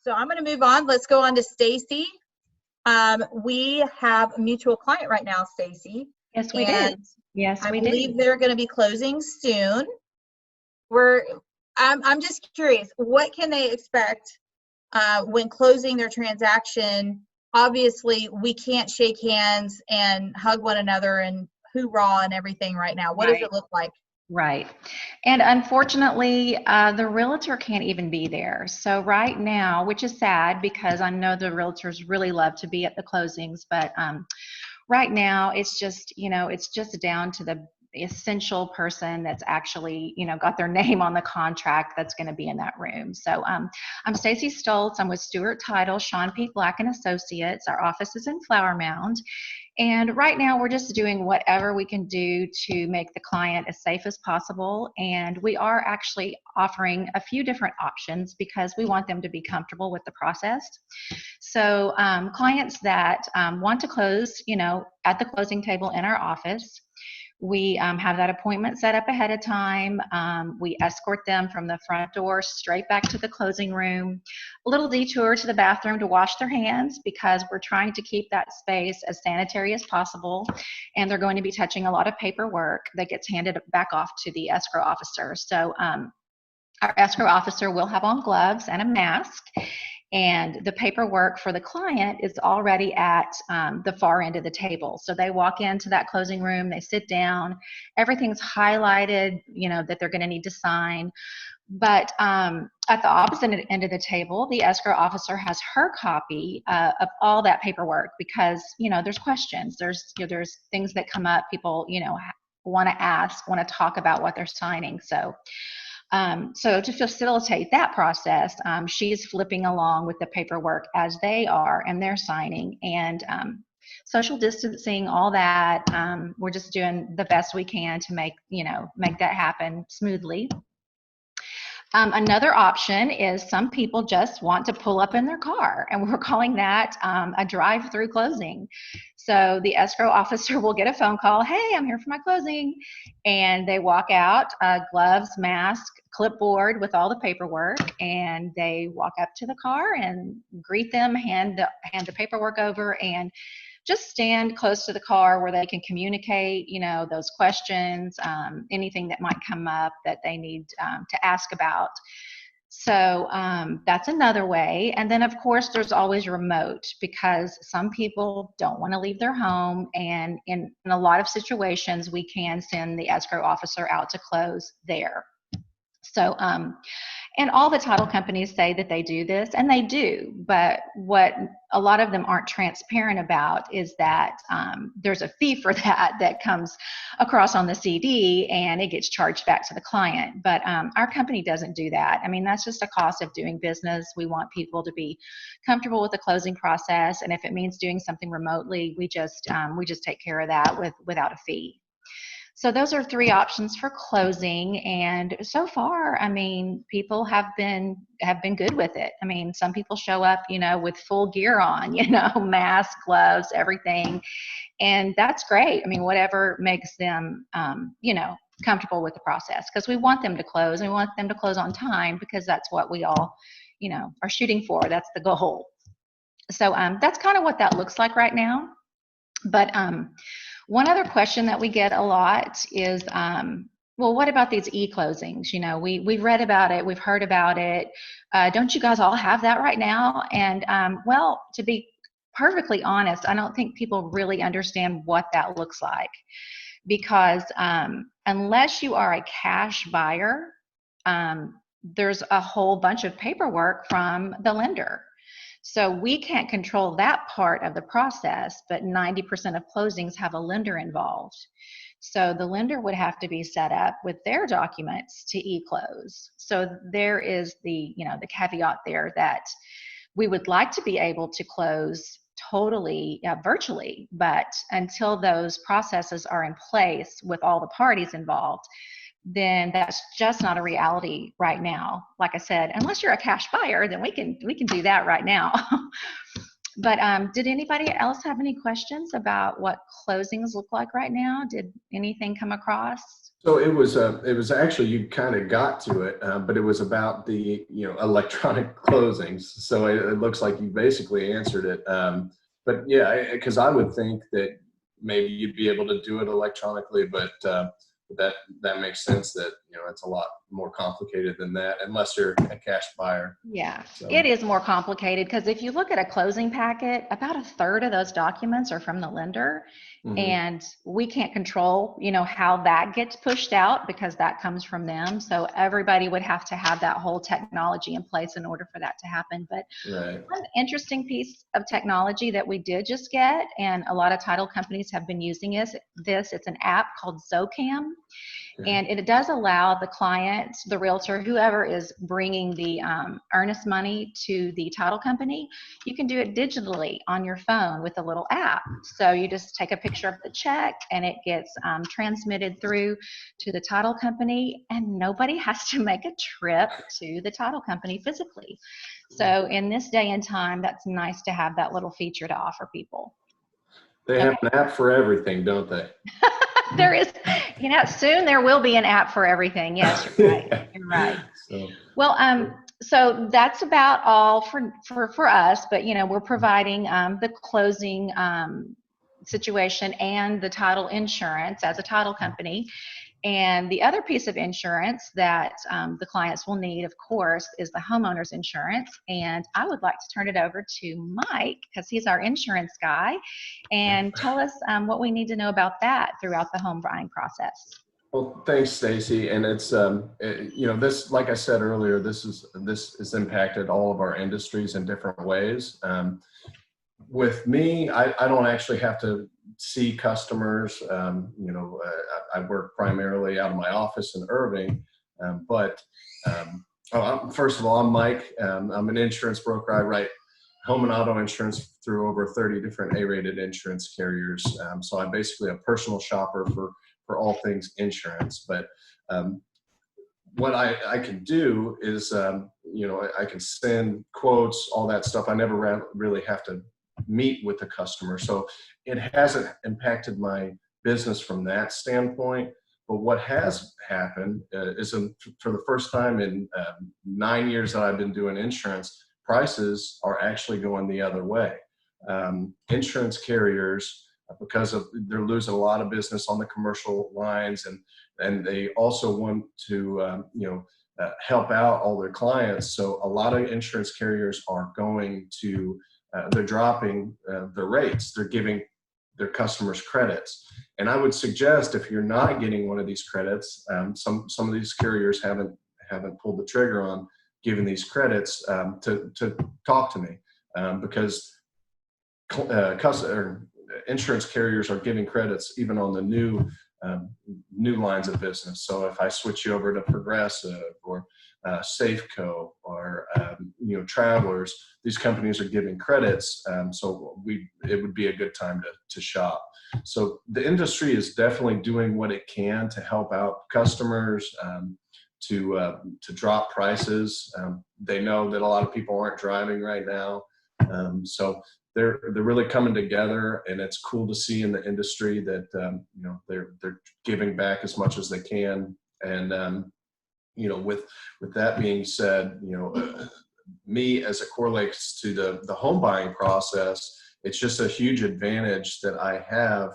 So I'm going to move on. Let's go on to Stacy. We have a mutual client right now, Stacy. Yes, we did. Yes, we did. I believe they're going to be closing soon. I'm just curious, what can they expect when closing their transaction? Obviously, we can't shake hands and hug one another and hoorah and everything right now. What does it look like? Right. And unfortunately, the realtor can't even be there. So right now, which is sad because I know the realtors really love to be at the closings, but right now it's just, it's just down to the essential person that's actually, got their name on the contract that's going to be in that room. So I'm Stacy Stoltz. I'm with Stewart Title, Sean P. Black and Associates. Our office is in Flower Mound. And right now we're just doing whatever we can do to make the client as safe as possible. And we are actually offering a few different options because we want them to be comfortable with the process. So clients that want to close, at the closing table in our office, we have that appointment set up ahead of time. We escort them from the front door straight back to the closing room, a little detour to the bathroom to wash their hands because we're trying to keep that space as sanitary as possible. And they're going to be touching a lot of paperwork that gets handed back off to the escrow officer. So our escrow officer will have on gloves and a mask. And the paperwork for the client is already at the far end of the table. So they walk into that closing room, they sit down, everything's highlighted, that they're going to need to sign. But at the opposite end of the table, the escrow officer has her copy of all that paperwork because, there's questions, there's things that come up, people, want to ask, want to talk about what they're signing. So to facilitate that process, she's flipping along with the paperwork as they are, and they're signing, and social distancing, all that. We're just doing the best we can to make that happen smoothly. Another option is some people just want to pull up in their car, and we're calling that a drive-through closing. So the escrow officer will get a phone call, hey, I'm here for my closing, and they walk out, gloves, mask, clipboard with all the paperwork, and they walk up to the car and greet them, hand the paperwork over, and just stand close to the car where they can communicate, those questions, anything that might come up that they need to ask about. So that's another way. And then, of course, there's always remote because some people don't want to leave their home. And in a lot of situations, we can send the escrow officer out to close there. So, and all the title companies say that they do this, and they do, but what a lot of them aren't transparent about is that there's a fee for that comes across on the CD, and it gets charged back to the client. But our company doesn't do that. I mean, that's just a cost of doing business. We want people to be comfortable with the closing process, and if it means doing something remotely, we just take care of that without a fee. So those are three options for closing, and so far, I mean, people have been good with it. I mean, some people show up, with full gear on, mask, gloves, everything, and that's great. I mean, whatever makes them, comfortable with the process, because we want them to close, and we want them to close on time because that's what we all, are shooting for. That's the goal. So that's kind of what that looks like right now. But one other question that we get a lot is, well, what about these e-closings? We've read about it, we've heard about it. Don't you guys all have that right now? And well, to be perfectly honest, I don't think people really understand what that looks like, because unless you are a cash buyer, there's a whole bunch of paperwork from the lender. So we can't control that part of the process, but 90% of closings have a lender involved. So the lender would have to be set up with their documents to e-close. So there is the caveat there that we would like to be able to close totally virtually, but until those processes are in place with all the parties involved, then that's just not a reality right now. Like I said, unless you're a cash buyer, then we can do that right now. But did anybody else have any questions about what closings look like right now? Did anything come across? So it was actually, you kind of got to it, but it was about the, electronic closings. So it looks like you basically answered it. But yeah, because I would think that maybe you'd be able to do it electronically, but that makes sense that, it's a lot more complicated than that, unless you're a cash buyer. Yeah, So, it is more complicated because if you look at a closing packet, about a third of those documents are from the lender. mhm, And we can't control, how that gets pushed out because that comes from them. So everybody would have to have that whole technology in place in order for that to happen. But right. one interesting piece of technology that we did just get, and a lot of title companies have been using it's an app called Zocam. Okay. And it does allow the client, the realtor, whoever is bringing the earnest money to the title company, you can do it digitally on your phone with a little app. So you just take a picture of the check and it gets transmitted through to the title company, and nobody has to make a trip to the title company physically. So in this day and time, that's nice to have that little feature to offer people. They have an app for everything, don't they? There is, soon there will be an app for everything. Yes, you're right. You're right. So, Well, so that's about all for us, but we're providing the closing situation and the title insurance as a title company. And the other piece of insurance that the clients will need, of course, is the homeowner's insurance. And I would like to turn it over to Mike because he's our insurance guy, and tell us what we need to know about that throughout the home buying process. well, thanks, Stacy. And it's, this, like I said earlier, this has impacted all of our industries in different ways. With me, I don't actually have to see customers. I work primarily out of my office in Irving, first of all, I'm Mike. I'm an insurance broker. I write home and auto insurance through over 30 different A-rated insurance carriers. So I'm basically a personal shopper for all things insurance. But what I can do is, I can send quotes, all that stuff. I never really have to meet with the customer. So it hasn't impacted my business from that standpoint. But what has happened is for the first time in 9 years that I've been doing insurance, prices are actually going the other way. Insurance carriers, because they're losing a lot of business on the commercial lines, and they also want to help out all their clients. So a lot of insurance carriers are going to they're dropping their rates. They're giving their customers credits. And I would suggest, if you're not getting one of these credits, some of these carriers haven't pulled the trigger on giving these credits, to talk to me, because insurance carriers are giving credits even on the new lines of business. So if I switch you over to Progressive or Safeco or Travelers, these companies are giving credits. So it would be a good time to shop. So the industry is definitely doing what it can to help out customers, to drop prices. They know that a lot of people aren't driving right now, so they're really coming together, and it's cool to see in the industry that they're giving back as much as they can. And with that being said, me as it correlates to the home buying process, it's just a huge advantage that I have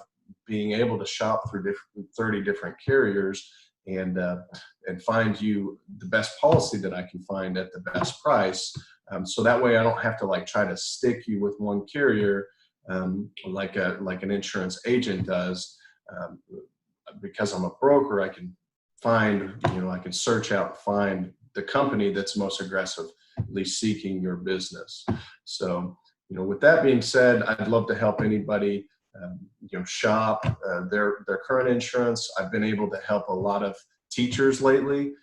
being able to shop through 30 different carriers and find you the best policy that I can find at the best price. So that way I don't have to try to stick you with one carrier, like an insurance agent does. Because I'm a broker, I can find, I can search out and find the company that's most aggressively seeking your business. So, with that being said, I'd love to help anybody, shop their current insurance. I've been able to help a lot of teachers lately,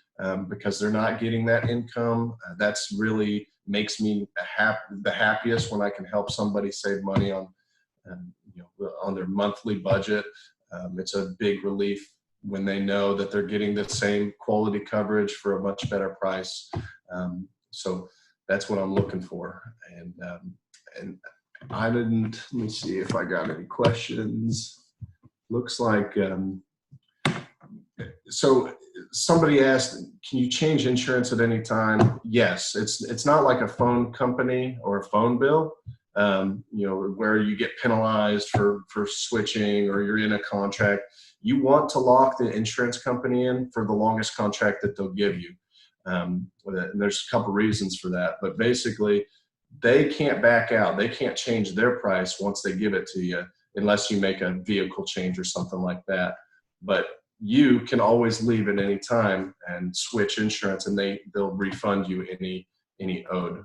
because they're not getting that income. That's really makes me the happiest when I can help somebody save money on their monthly budget. It's a big relief when they know that they're getting the same quality coverage for a much better price. So that's what I'm looking for. And I didn't, let me see if I got any questions. Looks like So somebody asked, can you change insurance at any time? Yes, it's not like a phone company or a phone bill, where you get penalized for switching or you're in a contract. You want to lock the insurance company in for the longest contract that they'll give you. And there's a couple reasons for that, but basically they can't back out. They can't change their price once they give it to you unless you make a vehicle change or something like that. But you can always leave at any time and switch insurance, and they'll refund you any owed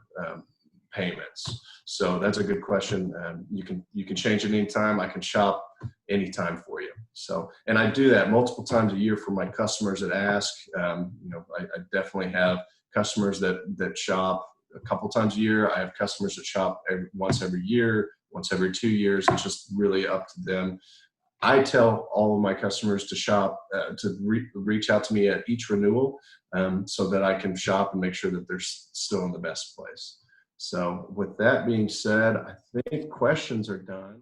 payments. So that's a good question. You can change at any time. I can shop anytime for you. So, and I do that multiple times a year for my customers that ask. I definitely have customers that shop a couple times a year. I have customers that shop once every year, once every 2 years. It's just really up to them. I tell all of my customers to shop, reach out to me at each renewal, so that I can shop and make sure that they're still in the best place. So with that being said, I think questions are done.